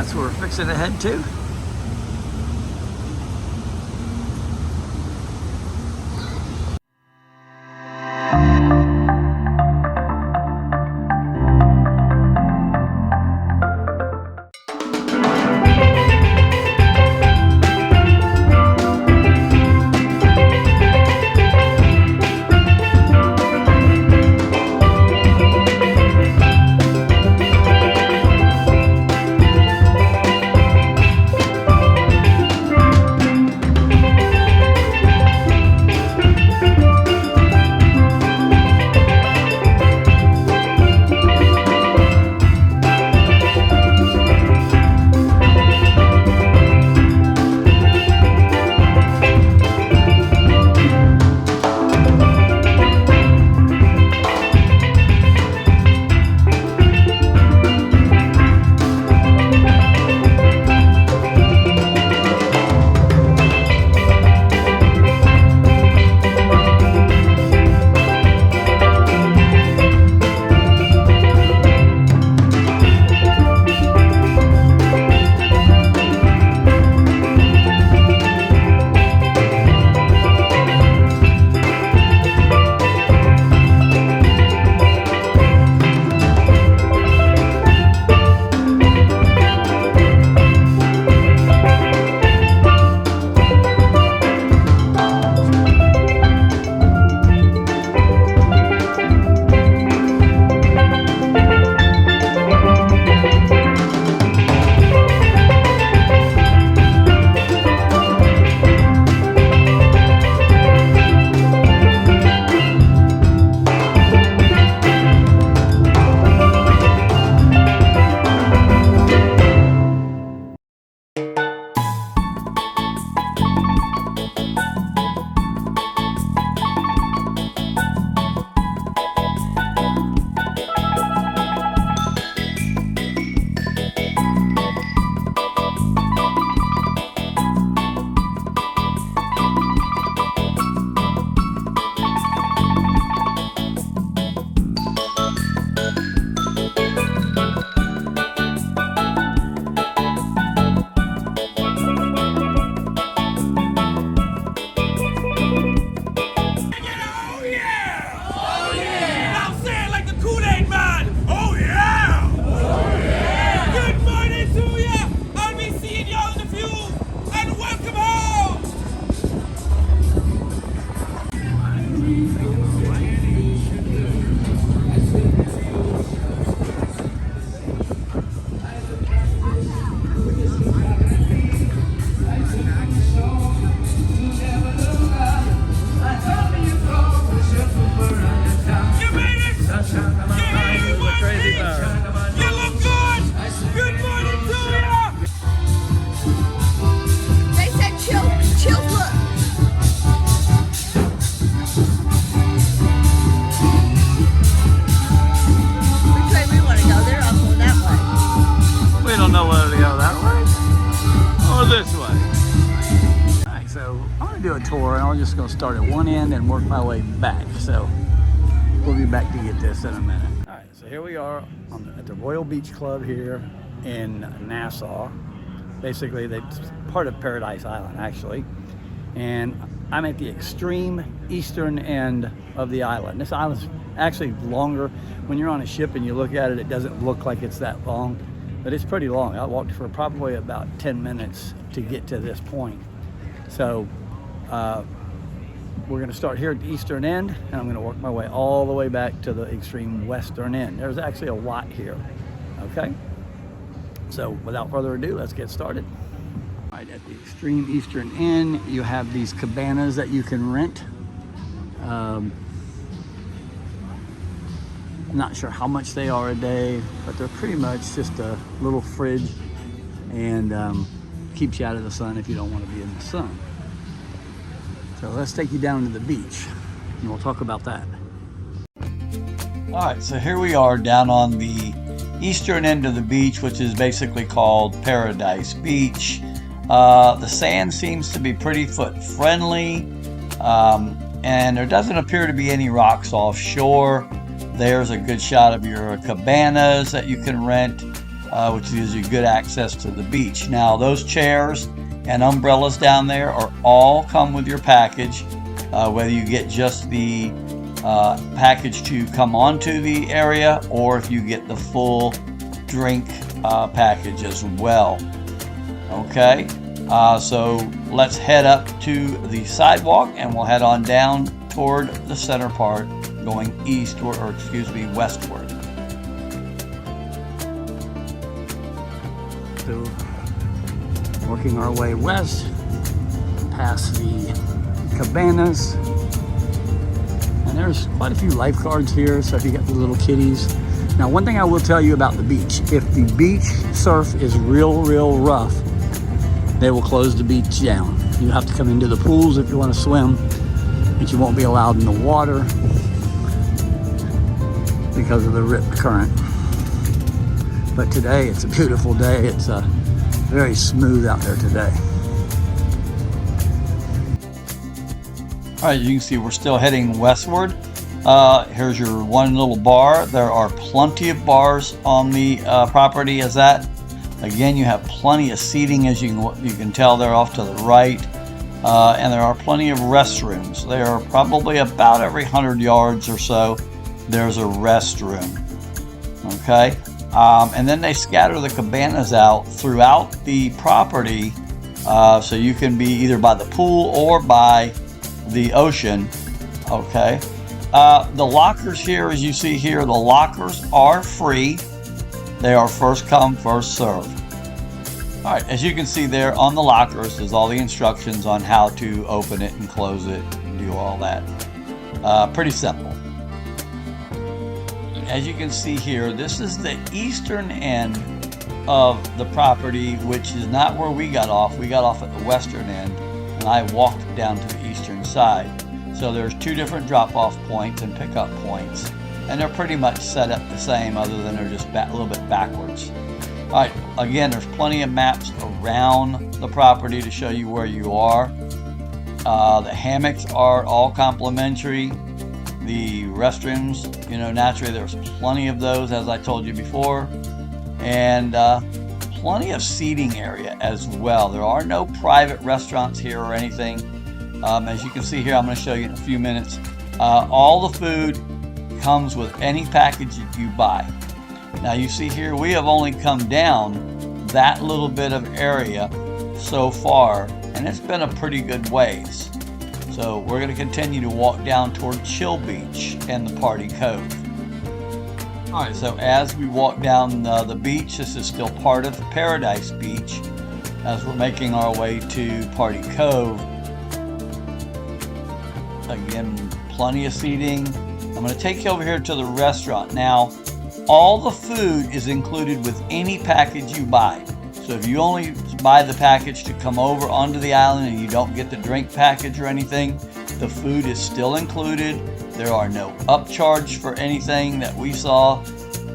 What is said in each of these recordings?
that's where we're fixing to head to. I'm just going to start at one end and work my way back. So we'll be back to get this in a minute. All right, so here we are at the Royal Beach Club here in Nassau. Basically, it's part of Paradise Island, actually. And I'm at the extreme eastern end of the island. This island's actually longer. When you're on a ship and you look at it, it doesn't look like it's that long, but it's pretty long. I walked for probably about 10 minutes to get to this point. So we're going to start here at the eastern end, and I'm going to work my way all the way back to the extreme western end. There's actually a lot here, okay? So without further ado, let's get started. All right, at the extreme eastern end, you have these cabanas that you can rent. I'm not sure how much they are a day, but they're pretty much just a little fridge and keeps you out of the sun if you don't want to be in the sun. So let's take you down to the beach and we'll talk about that. All right, so here we are down on the eastern end of the beach, which is basically called Paradise Beach. The sand seems to be pretty foot friendly, and there doesn't appear to be any rocks offshore. There's a good shot of your cabanas that you can rent. which gives you good access to the beach. Now, those chairs and umbrellas down there are all come with your package, whether you get just the package to come onto the area or if you get the full drink package as well. Okay, so let's head up to the sidewalk and we'll head on down toward the center part, going eastward, or excuse me, westward. So, working our way west, past the cabanas, and there's quite a few lifeguards here, so if you got the little kiddies. Now, one thing I will tell you about the beach, if the beach surf is real rough, they will close the beach down. You have to come into the pools if you want to swim, but you won't be allowed in the water because of the rip current. But today, it's a beautiful day. It's very smooth out there today. All right, you can see we're still heading westward. Here's your one little bar. There are plenty of bars on the property as that. Again, you have plenty of seating, as you can tell there off to the right. And there are plenty of restrooms. There are probably about every 100 yards or so, there's a restroom. Okay. And then they scatter the cabanas out throughout the property, so you can be either by the pool or by the ocean. Okay. The lockers here, as you see here, the lockers are free. They are first come, first serve. All right, as you can see there on the lockers, there's all the instructions on how to open it and close it and do all that. Pretty simple. As you can see here, this is the eastern end of the property, which is not where we got off. We got off at the western end, and I walked down to the eastern side. So there's two different drop-off points and pickup points, and they're pretty much set up the same, other than they're just a little bit backwards. All right, again, there's plenty of maps around the property to show you where you are. The hammocks are all complimentary. The restrooms, naturally there's plenty of those, as I told you before, and plenty of seating area as well. There are no private restaurants here or anything. As you can see here, I'm going to show you in a few minutes. All the food comes with any package that you buy. Now you see here, we have only come down that little bit of area so far, and it's been a pretty good ways. So we're going to continue to walk down toward Chill Beach and the Party Cove. All right, so as we walk down the beach, this is still part of Paradise Beach as we're making our way to Party Cove. Again, plenty of seating. I'm going to take you over here to the restaurant. Now, all the food is included with any package you buy. So if you only buy the package to come over onto the island and you don't get the drink package or anything, the food is still included. There are no upcharge for anything that we saw.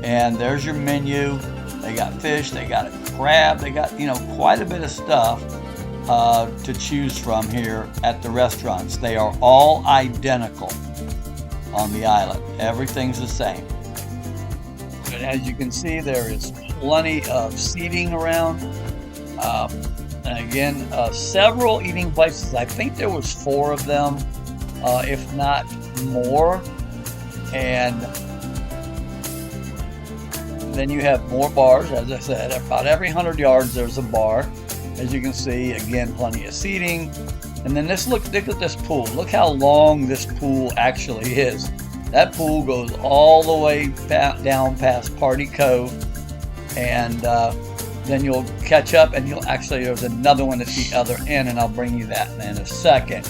And there's your menu. They got fish, they got a crab, they got, quite a bit of stuff to choose from here at the restaurants. They are all identical on the island. Everything's the same. But as you can see, there is plenty of seating around. And again, several eating places. I think there was 4 of them, if not more. And then you have more bars. As I said, about every 100 yards there's a bar. As you can see, again, plenty of seating. And then look at this pool. Look how long this pool actually is. That pool goes all the way down past Party Cove, and then you'll catch up, and there's another one at the other end, and I'll bring you that in a second.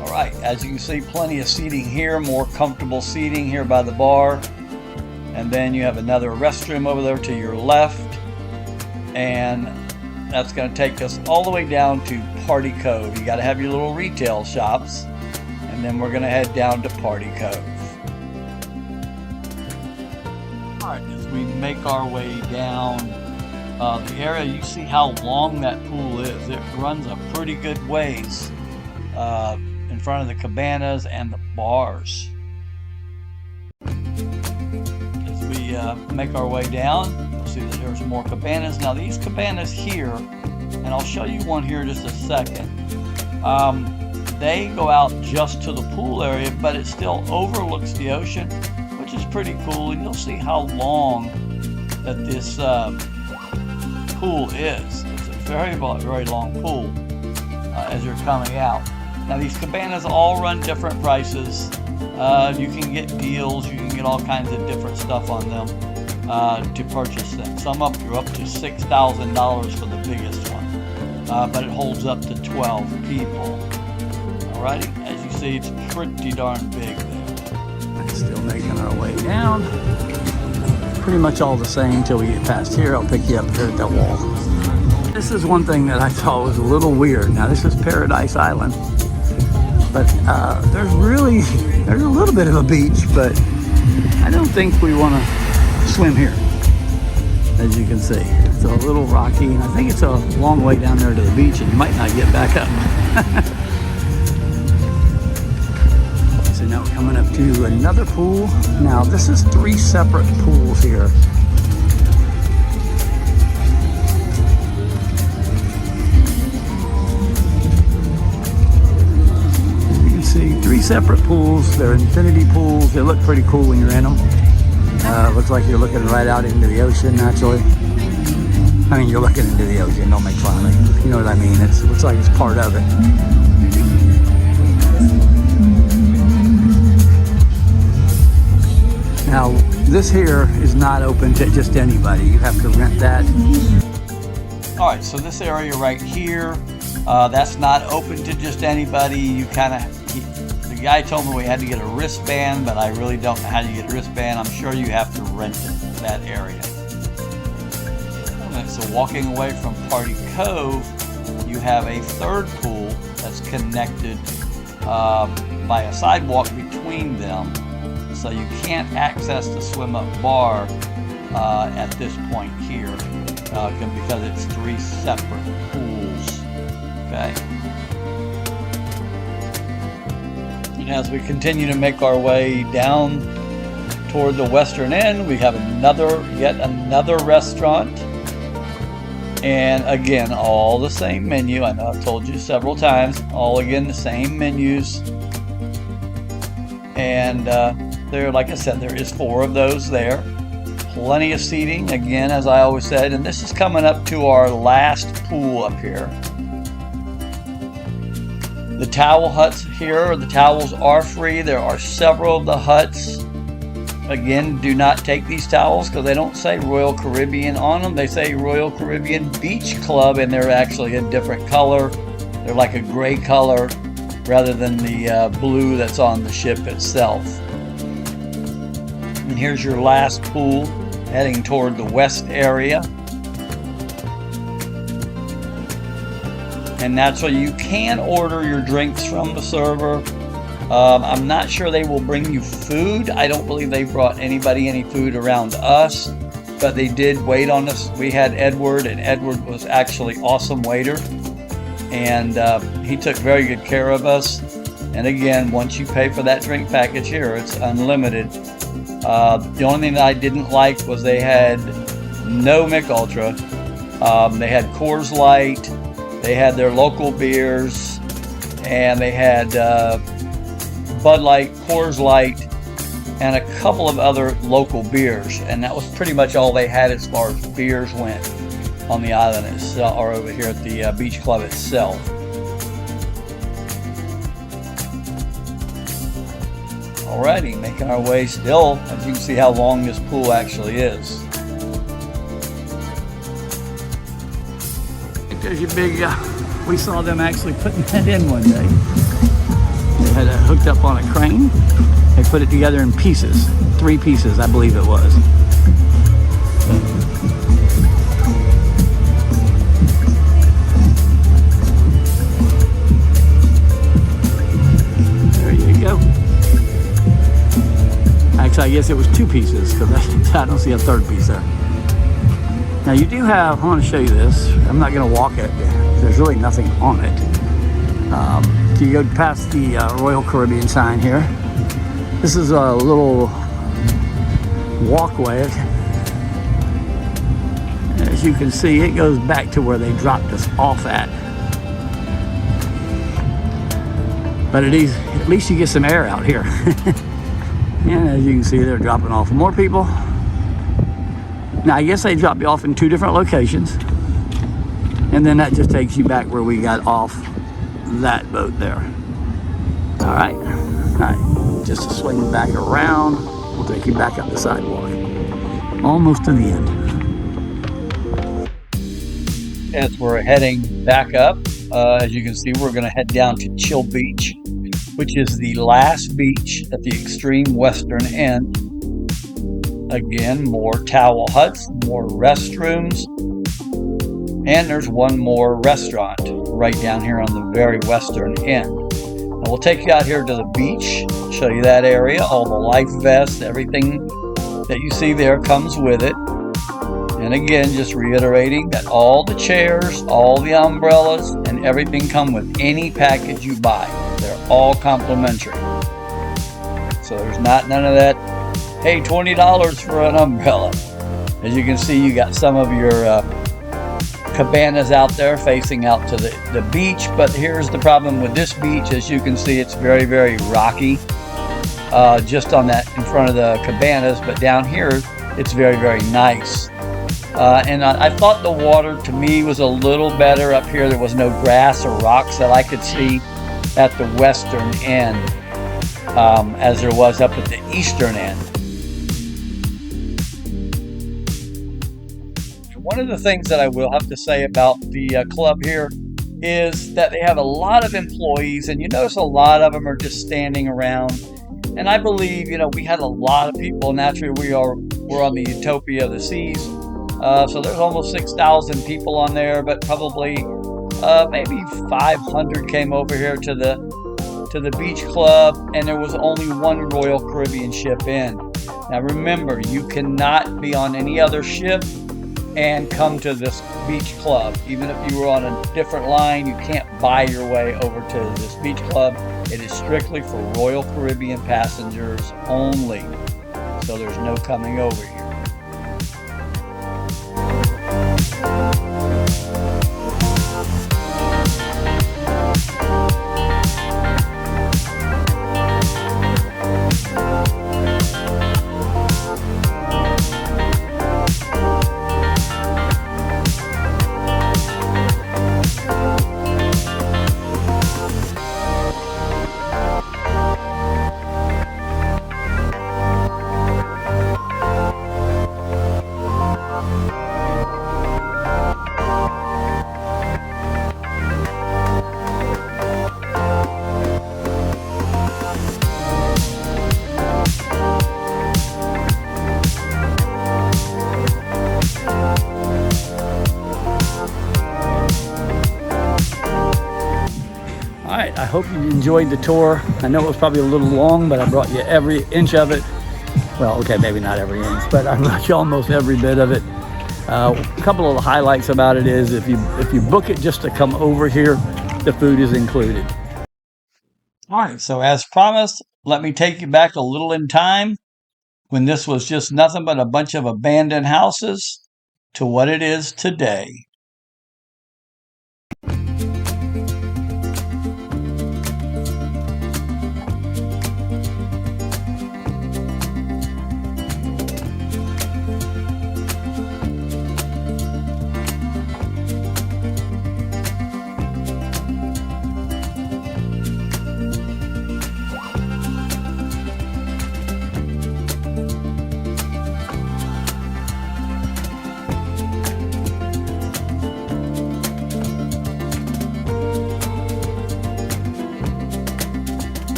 All right, as you can see, plenty of seating here, more comfortable seating here by the bar. And then you have another restroom over there to your left, and that's going to take us all the way down to Party Cove. You got to have your little retail shops, and then we're going to head down to Party Cove. All right, as we make our way down the area, you see how long that pool is. It runs a pretty good ways in front of the cabanas and the bars. make our way down, you'll see that there's more cabanas. Now these cabanas here, and I'll show you one here in just a second, they go out just to the pool area, but it still overlooks the ocean, which is pretty cool. And you'll see how long that this pool is. It's a very, very long pool as you're coming out. Now these cabanas all run different prices. You can get deals, you can get all kinds of different stuff on them to purchase them. Some up, you're up to $6,000 for the biggest one, but it holds up to 12 people. Alrighty, as you see, it's pretty darn big there. Still making our way down. Pretty much all the same until we get past here. I'll pick you up here at that wall. This is one thing that I thought was a little weird. Now this is Paradise Island, but there's a little bit of a beach, but I don't think we want to swim here. As you can see, it's a little rocky, and I think it's a long way down there to the beach, and you might not get back up. So now we're coming up to another pool. Now this is 3 separate pools here. You can see 3 separate pools. They're infinity pools. They look pretty cool when you're in them. Looks like you're looking right out into the ocean naturally. I mean, you're looking into the ocean, don't make fun of me. You know what I mean? It looks like it's part of it. Now, this here is not open to just anybody. You have to rent that. All right, so this area right here, that's not open to just anybody. You the guy told me we had to get a wristband, but I really don't know how to get a wristband. I'm sure you have to rent it, that area. Okay, so walking away from Party Cove, you have a third pool that's connected by a sidewalk between them. So you can't access the swim up bar at this point here because it's 3 separate pools. Okay. And as we continue to make our way down toward the western end, we have yet another restaurant. And again, all the same menu. I know I've told you several times. All again the same menus. And there, like I said, there is 4 of those there. Plenty of seating, again, as I always said. And this is coming up to our last pool up here. The towel huts here, the towels are free. There are several of the huts. Again, do not take these towels because they don't say Royal Caribbean on them. They say Royal Caribbean Beach Club, and they're actually a different color. They're like a gray color rather than the blue that's on the ship itself. And here's your last pool heading toward the west area. And naturally, you can order your drinks from the server. I'm not sure they will bring you food. I don't believe they brought anybody any food around us, but they did wait on us. We had Edward, and Edward was actually an awesome waiter. And he took very good care of us. And again, once you pay for that drink package here, it's unlimited. The only thing that I didn't like was they had no Mick Ultra. They had Coors Light, they had their local beers, and they had Bud Light, Coors Light, and a couple of other local beers. And that was pretty much all they had as far as beers went on the island itself, or over here at the beach club itself. Alrighty, making our way still, as you can see how long this pool actually is. There's your big, we saw them actually putting that in one day. They had it hooked up on a crane. They put it together in pieces, 3 pieces, I believe it was. There you go. Actually, I guess it was 2 pieces because I don't see a 3rd piece there. Now you do have, I want to show you this. I'm not going to walk it. There's really nothing on it. So you go past the Royal Caribbean sign here. This is a little walkway. As you can see, it goes back to where they dropped us off at. But at least you get some air out here. And as you can see, they're dropping off more people. Now, I guess they drop you off in 2 different locations. And then that just takes you back where we got off that boat there. All right. Just to swing back around, we'll take you back up the sidewalk. Almost to the end. As we're heading back up, as you can see, we're going to head down to Chill Beach, which is the last beach at the extreme western end. Again, more towel huts, more restrooms, and there's one more restaurant right down here on the very western end. And we'll take you out here to the beach, show you that area, all the life vests, everything that you see there comes with it. And again, just reiterating that all the chairs, all the umbrellas, and everything come with any package you buy. They're all complimentary. So there's none of that, hey, $20 for an umbrella. As you can see, you got some of your cabanas out there facing out to the beach. But here's the problem with this beach. As you can see, it's very, very rocky just on that in front of the cabanas. But down here, it's very, very nice. And I thought the water to me was a little better up here. There was no grass or rocks that I could see at the western end as there was up at the eastern end. One of the things that I will have to say about the club here is that they have a lot of employees, and you notice a lot of them are just standing around. And I believe, we had a lot of people. Naturally, we're on the Utopia of the Seas. So there's almost 6,000 people on there, but probably maybe 500 came over here to the beach club, and there was only one Royal Caribbean ship in. Now remember, you cannot be on any other ship and come to this beach club. Even if you were on a different line, you can't buy your way over to this beach club. It is strictly for Royal Caribbean passengers only. So there's no coming over here. I hope you enjoyed the tour. I know it was probably a little long, but I brought you every inch of it. Well, okay, maybe not every inch, but I brought you almost every bit of it. A couple of the highlights about it is if you book it just to come over here, the food is included. All right, so as promised, let me take you back a little in time when this was just nothing but a bunch of abandoned houses to what it is today.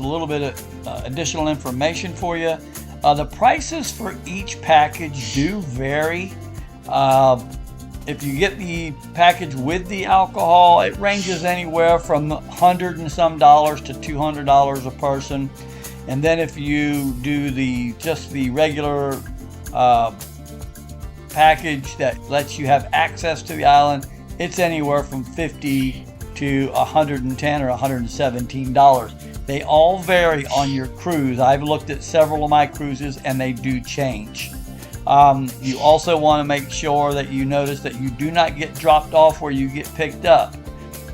little bit of additional information for you. The prices for each package do vary. If you get the package with the alcohol, it ranges anywhere from $100 and some to $200 a person. And then if you do just the regular package that lets you have access to the island, it's anywhere from $50 to $110 or $117. They all vary on your cruise. I've looked at several of my cruises and they do change. You also want to make sure that you notice that you do not get dropped off where you get picked up.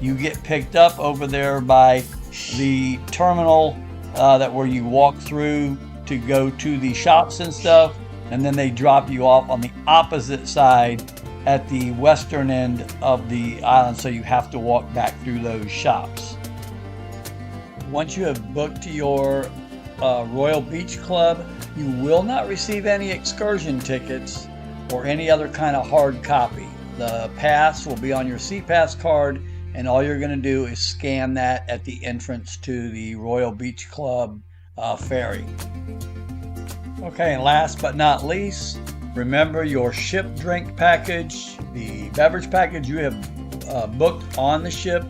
You get picked up over there by the terminal where you walk through to go to the shops and stuff, and then they drop you off on the opposite side at the western end of the island, so you have to walk back through those shops. Once you have booked your Royal Beach Club, you will not receive any excursion tickets or any other kind of hard copy. The pass will be on your SeaPass card, and all you're going to do is scan that at the entrance to the Royal Beach Club ferry. Okay, and last but not least, remember your ship drink package. The beverage package you have booked on the ship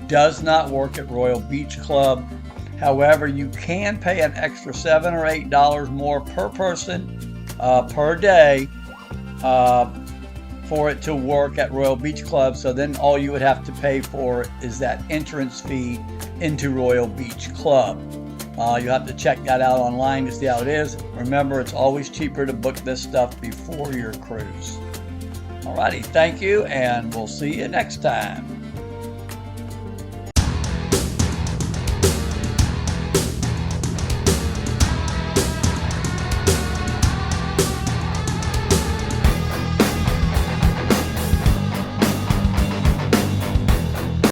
does not work at Royal Beach Club. However, you can pay an extra $7 or $8 more per person per day for it to work at Royal Beach Club. So then all you would have to pay for is that entrance fee into Royal Beach Club. You'll have to check that out online to see how it is. Remember, it's always cheaper to book this stuff before your cruise. Alrighty, thank you, and we'll see you next time.